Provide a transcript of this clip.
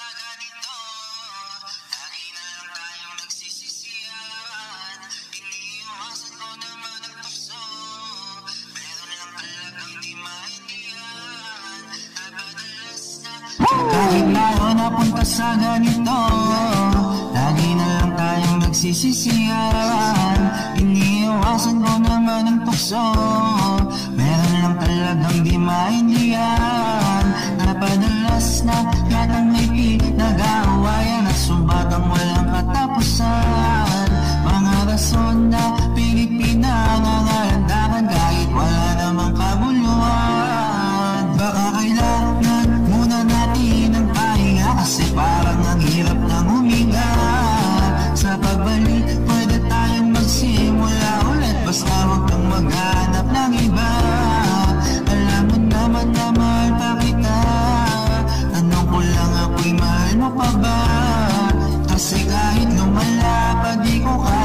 sa ganito. Lagi na lang tayong nagsisisihan. Iniiwasan ko naman ang tukso. Meron lang talagang di maintindihan. Napadalas na kahit tayo napunta sa ganito. Lagi na lang tayong nagsisisihan. Iniiwasan ko naman ang tukso. Meron lang talagang di maintindihan. Napadalas na lahat ang may pinag-aawayan at sumbatang walang katapusan. Mga rason na pinipinangangalandakan kahit wala namang kabuluhan. Baka kailangan muna natin ang pahinga kasi parang ang hirap ng huminga. Sa pagbalik pwede tayong magsimula ulit, basta huwag kang maghanap ng iba. Alam mo naman na mahal pa kita. Tanong ko lang, ako'y mahal mo pa ba? Kasi kahit lumala pa di ko kaya.